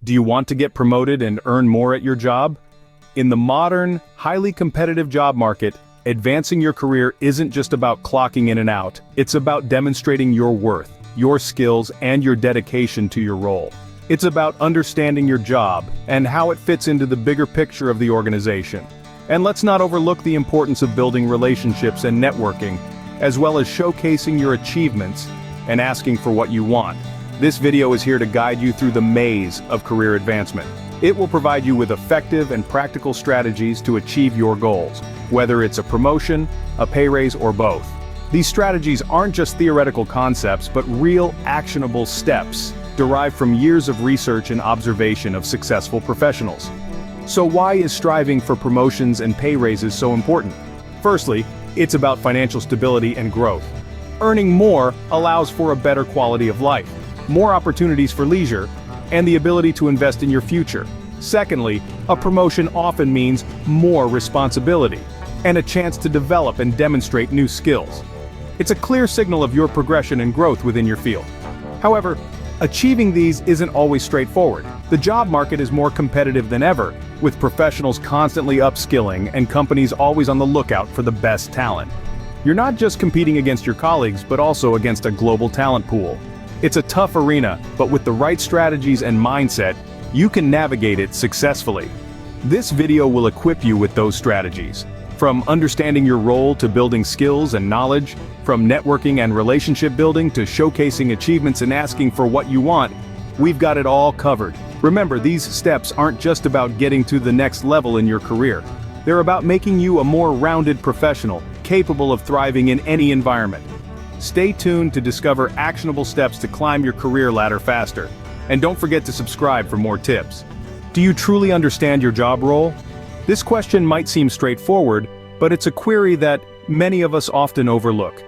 Do you want to get promoted and earn more at your job? In the modern, highly competitive job market, advancing your career isn't just about clocking in and out, it's about demonstrating your worth, your skills, and your dedication to your role. It's about understanding your job and how it fits into the bigger picture of the organization. And let's not overlook the importance of building relationships and networking, as well as showcasing your achievements and asking for what you want. This video is here to guide you through the maze of career advancement. It will provide you with effective and practical strategies to achieve your goals, whether it's a promotion, a pay raise, or both. These strategies aren't just theoretical concepts, but real, actionable steps derived from years of research and observation of successful professionals. So why is striving for promotions and pay raises so important? Firstly, it's about financial stability and growth. Earning more allows for a better quality of life, more opportunities for leisure, and the ability to invest in your future. Secondly, a promotion often means more responsibility and a chance to develop and demonstrate new skills. It's a clear signal of your progression and growth within your field. However, achieving these isn't always straightforward. The job market is more competitive than ever, with professionals constantly upskilling and companies always on the lookout for the best talent. You're not just competing against your colleagues, but also against a global talent pool. It's a tough arena, but with the right strategies and mindset, you can navigate it successfully. This video will equip you with those strategies. From understanding your role to building skills and knowledge, from networking and relationship building to showcasing achievements and asking for what you want, we've got it all covered. Remember, these steps aren't just about getting to the next level in your career. They're about making you a more rounded professional, capable of thriving in any environment. Stay tuned to discover actionable steps to climb your career ladder faster. And don't forget to subscribe for more tips. Do you truly understand your job role? This question might seem straightforward, but it's a query that many of us often overlook.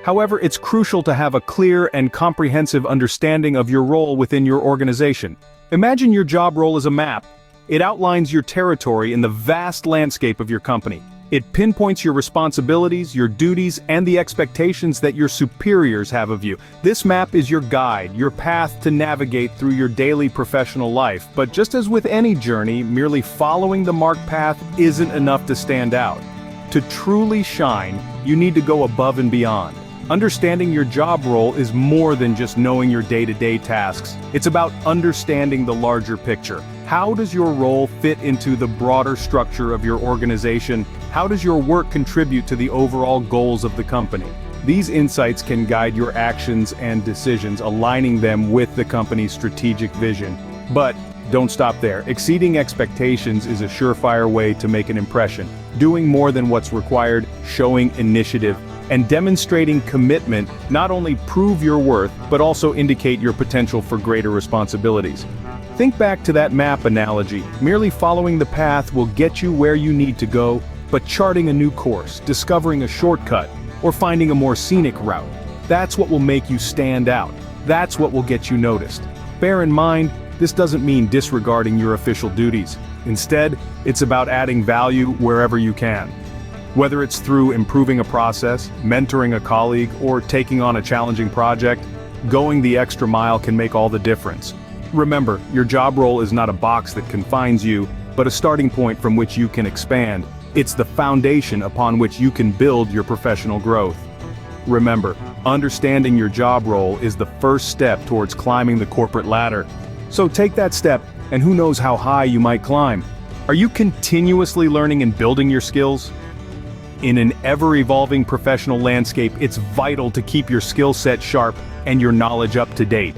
However, it's crucial to have a clear and comprehensive understanding of your role within your organization. Imagine your job role as a map. It outlines your territory in the vast landscape of your company. It pinpoints your responsibilities, your duties, and the expectations that your superiors have of you. This map is your guide, your path to navigate through your daily professional life. But just as with any journey, merely following the marked path isn't enough to stand out. To truly shine, you need to go above and beyond. Understanding your job role is more than just knowing your day-to-day tasks. It's about understanding the larger picture. How does your role fit into the broader structure of your organization? How does your work contribute to the overall goals of the company? These insights can guide your actions and decisions, aligning them with the company's strategic vision. But don't stop there. Exceeding expectations is a surefire way to make an impression. Doing more than what's required, showing initiative, and demonstrating commitment not only prove your worth, but also indicate your potential for greater responsibilities. Think back to that map analogy. Merely following the path will get you where you need to go, but charting a new course, discovering a shortcut, or finding a more scenic route, that's what will make you stand out. That's what will get you noticed. Bear in mind, this doesn't mean disregarding your official duties. Instead, it's about adding value wherever you can. Whether it's through improving a process, mentoring a colleague, or taking on a challenging project, going the extra mile can make all the difference. Remember, your job role is not a box that confines you, but a starting point from which you can expand. It's the foundation upon which you can build your professional growth. Remember, understanding your job role is the first step towards climbing the corporate ladder. So take that step, and who knows how high you might climb. Are you continuously learning and building your skills? In an ever-evolving professional landscape, it's vital to keep your skill set sharp and your knowledge up to date.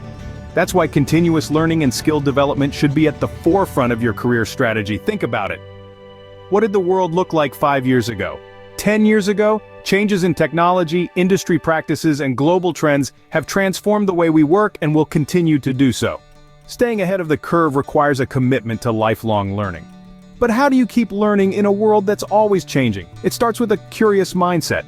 That's why continuous learning and skill development should be at the forefront of your career strategy. Think about it. What did the world look like 5 years ago? 10 years ago? Changes in technology, industry practices, and global trends have transformed the way we work and will continue to do so. Staying ahead of the curve requires a commitment to lifelong learning. But how do you keep learning in a world that's always changing? It starts with a curious mindset.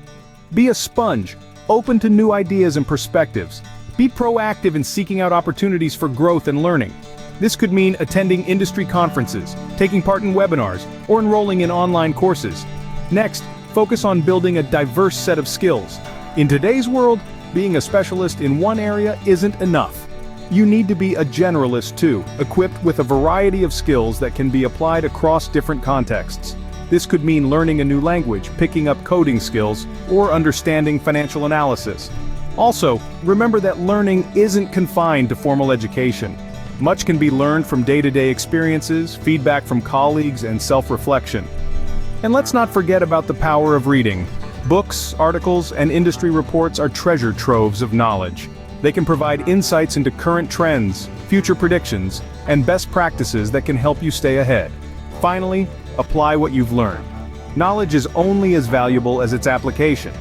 Be a sponge, open to new ideas and perspectives. Be proactive in seeking out opportunities for growth and learning. This could mean attending industry conferences, taking part in webinars, or enrolling in online courses. Next, focus on building a diverse set of skills. In today's world, being a specialist in one area isn't enough. You need to be a generalist too, equipped with a variety of skills that can be applied across different contexts. This could mean learning a new language, picking up coding skills, or understanding financial analysis. Also, remember that learning isn't confined to formal education. Much can be learned from day-to-day experiences, feedback from colleagues, and self-reflection. And let's not forget about the power of reading. Books, articles, and industry reports are treasure troves of knowledge. They can provide insights into current trends, future predictions, and best practices that can help you stay ahead. Finally, apply what you've learned. Knowledge is only as valuable as its application.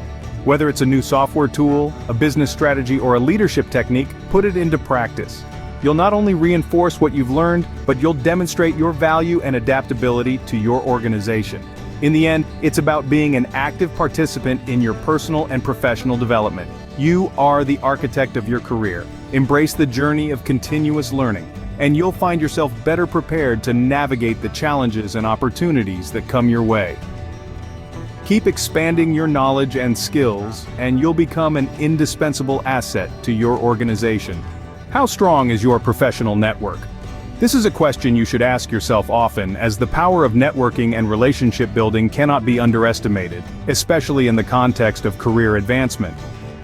Whether it's a new software tool, a business strategy, or a leadership technique, put it into practice. You'll not only reinforce what you've learned, but you'll demonstrate your value and adaptability to your organization. In the end, it's about being an active participant in your personal and professional development. You are the architect of your career. Embrace the journey of continuous learning, and you'll find yourself better prepared to navigate the challenges and opportunities that come your way. Keep expanding your knowledge and skills, and you'll become an indispensable asset to your organization. How strong is your professional network? This is a question you should ask yourself often, as the power of networking and relationship building cannot be underestimated, especially in the context of career advancement.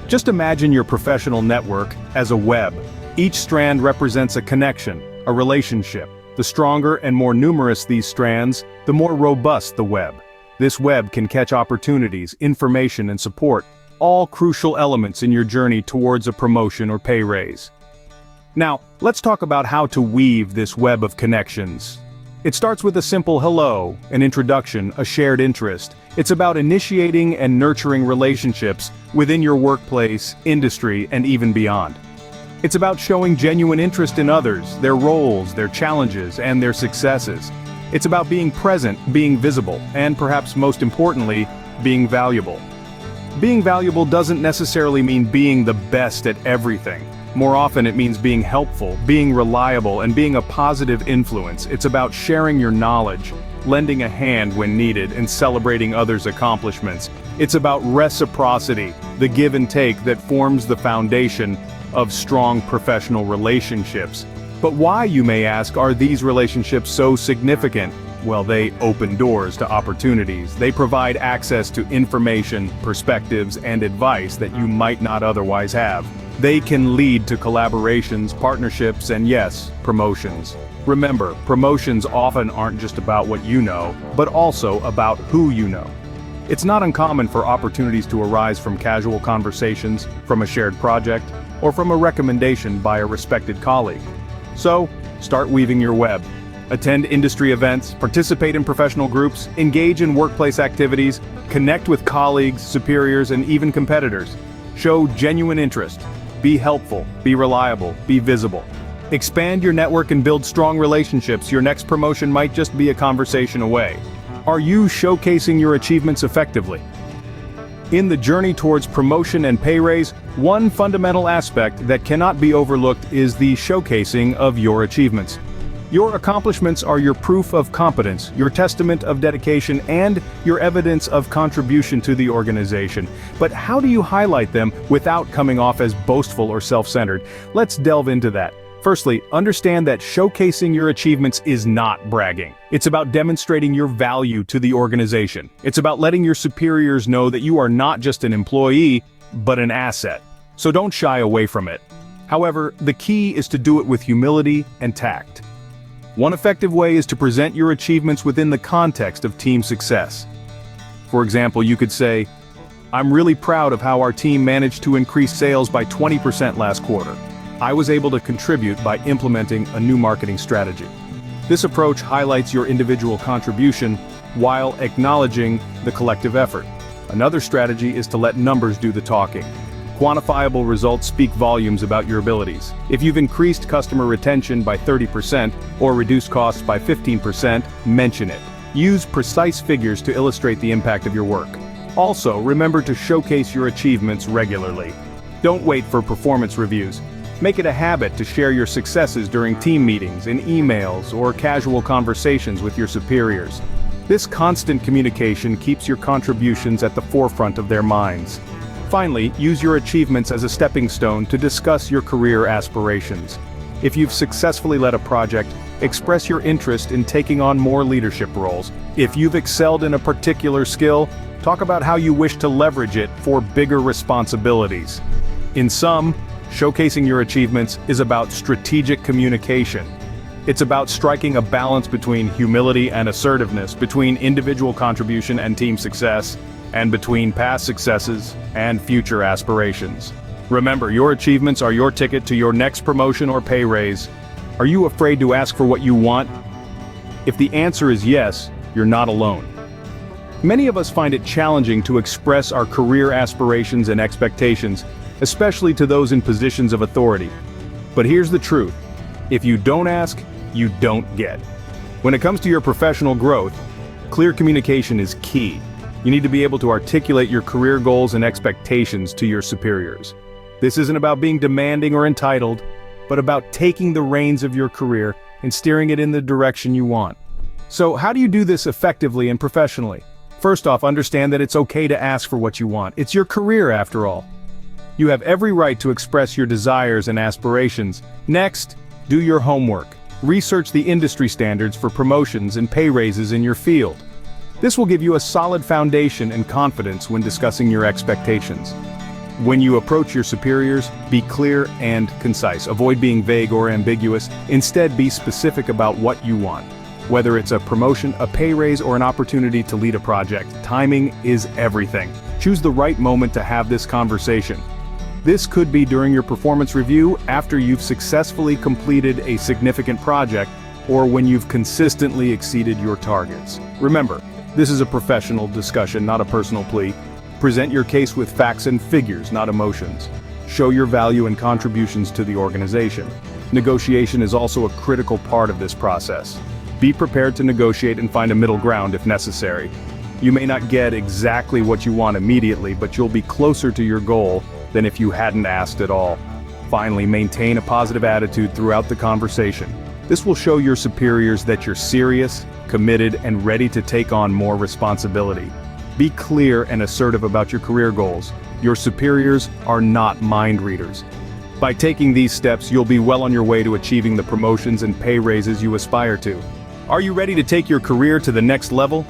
Just imagine your professional network as a web. Each strand represents a connection, a relationship. The stronger and more numerous these strands, the more robust the web. This web can catch opportunities, information, and support, all crucial elements in your journey towards a promotion or pay raise. Now, let's talk about how to weave this web of connections. It starts with a simple hello, an introduction, a shared interest. It's about initiating and nurturing relationships within your workplace, industry, and even beyond. It's about showing genuine interest in others, their roles, their challenges, and their successes. It's about being present, being visible, and perhaps most importantly, being valuable. Being valuable doesn't necessarily mean being the best at everything. More often it means being helpful, being reliable, and being a positive influence. It's about sharing your knowledge, lending a hand when needed, and celebrating others' accomplishments. It's about reciprocity, the give and take that forms the foundation of strong professional relationships. But why, you may ask, are these relationships so significant? Well, they open doors to opportunities. They provide access to information, perspectives, and advice that you might not otherwise have. They can lead to collaborations, partnerships, and yes, promotions. Remember, promotions often aren't just about what you know, but also about who you know. It's not uncommon for opportunities to arise from casual conversations, from a shared project, or from a recommendation by a respected colleague. So, start weaving your web. Attend industry events, participate in professional groups, engage in workplace activities, connect with colleagues, superiors, and even competitors. Show genuine interest. Be helpful, be reliable, be visible. Expand your network and build strong relationships. Your next promotion might just be a conversation away. Are you showcasing your achievements effectively? In the journey towards promotion and pay raise, one fundamental aspect that cannot be overlooked is the showcasing of your achievements. Your accomplishments are your proof of competence, your testament of dedication, and your evidence of contribution to the organization. But how do you highlight them without coming off as boastful or self-centered? Let's delve into that. Firstly, understand that showcasing your achievements is not bragging. It's about demonstrating your value to the organization. It's about letting your superiors know that you are not just an employee, but an asset. So don't shy away from it. However, the key is to do it with humility and tact. One effective way is to present your achievements within the context of team success. For example, you could say, "I'm really proud of how our team managed to increase sales by 20% last quarter. I was able to contribute by implementing a new marketing strategy." This approach highlights your individual contribution while acknowledging the collective effort. Another strategy is to let numbers do the talking. Quantifiable results speak volumes about your abilities. If you've increased customer retention by 30% or reduced costs by 15%, mention it. Use precise figures to illustrate the impact of your work. Also, remember to showcase your achievements regularly. Don't wait for performance reviews. Make it a habit to share your successes during team meetings, in emails, or casual conversations with your superiors. This constant communication keeps your contributions at the forefront of their minds. Finally, use your achievements as a stepping stone to discuss your career aspirations. If you've successfully led a project, express your interest in taking on more leadership roles. If you've excelled in a particular skill, talk about how you wish to leverage it for bigger responsibilities. In sum, showcasing your achievements is about strategic communication. It's about striking a balance between humility and assertiveness, between individual contribution and team success, and between past successes and future aspirations. Remember, your achievements are your ticket to your next promotion or pay raise. Are you afraid to ask for what you want? If the answer is yes, you're not alone. Many of us find it challenging to express our career aspirations and expectations, especially to those in positions of authority. But here's the truth. If you don't ask, you don't get. When it comes to your professional growth, clear communication is key. You need to be able to articulate your career goals and expectations to your superiors. This isn't about being demanding or entitled, but about taking the reins of your career and steering it in the direction you want. So how do you do this effectively and professionally? First off, understand that it's okay to ask for what you want. It's your career after all. You have every right to express your desires and aspirations. Next, do your homework. Research the industry standards for promotions and pay raises in your field. This will give you a solid foundation and confidence when discussing your expectations. When you approach your superiors, be clear and concise. Avoid being vague or ambiguous. Instead, be specific about what you want. Whether it's a promotion, a pay raise, or an opportunity to lead a project, timing is everything. Choose the right moment to have this conversation. This could be during your performance review, after you've successfully completed a significant project, or when you've consistently exceeded your targets. Remember, this is a professional discussion, not a personal plea. Present your case with facts and figures, not emotions. Show your value and contributions to the organization. Negotiation is also a critical part of this process. Be prepared to negotiate and find a middle ground if necessary. You may not get exactly what you want immediately, but you'll be closer to your goal than if you hadn't asked at all. Finally, maintain a positive attitude throughout the conversation. This will show your superiors that you're serious, committed, and ready to take on more responsibility. Be clear and assertive about your career goals. Your superiors are not mind readers. By taking these steps, you'll be well on your way to achieving the promotions and pay raises you aspire to. Are you ready to take your career to the next level?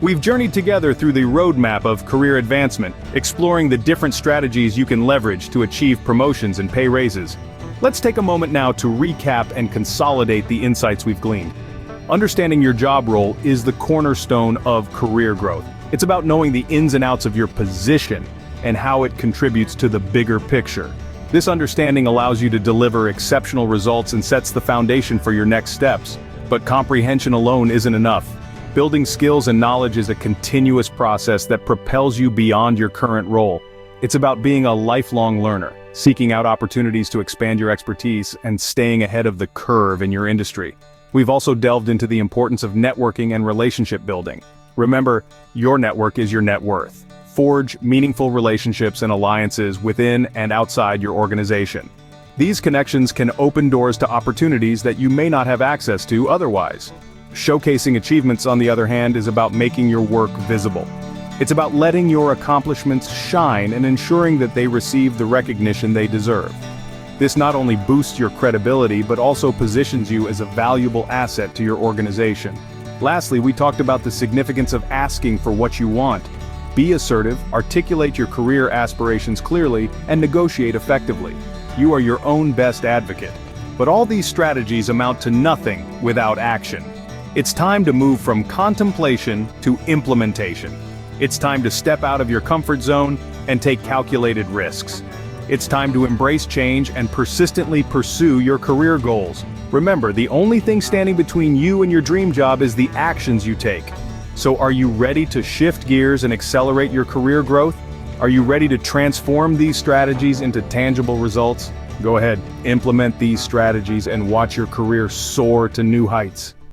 We've journeyed together through the roadmap of career advancement, exploring the different strategies you can leverage to achieve promotions and pay raises. Let's take a moment now to recap and consolidate the insights we've gleaned. Understanding your job role is the cornerstone of career growth. It's about knowing the ins and outs of your position and how it contributes to the bigger picture. This understanding allows you to deliver exceptional results and sets the foundation for your next steps. But comprehension alone isn't enough. Building skills and knowledge is a continuous process that propels you beyond your current role. It's about being a lifelong learner, seeking out opportunities to expand your expertise and staying ahead of the curve in your industry. We've also delved into the importance of networking and relationship building. Remember, your network is your net worth. Forge meaningful relationships and alliances within and outside your organization. These connections can open doors to opportunities that you may not have access to otherwise. Showcasing achievements, on the other hand, is about making your work visible. It's about letting your accomplishments shine and ensuring that they receive the recognition they deserve. This not only boosts your credibility, but also positions you as a valuable asset to your organization. Lastly, we talked about the significance of asking for what you want. Be assertive, articulate your career aspirations clearly, and negotiate effectively. You are your own best advocate. But all these strategies amount to nothing without action. It's time to move from contemplation to implementation. It's time to step out of your comfort zone and take calculated risks. It's time to embrace change and persistently pursue your career goals. Remember, the only thing standing between you and your dream job is the actions you take. So are you ready to shift gears and accelerate your career growth? Are you ready to transform these strategies into tangible results? Go ahead, implement these strategies and watch your career soar to new heights.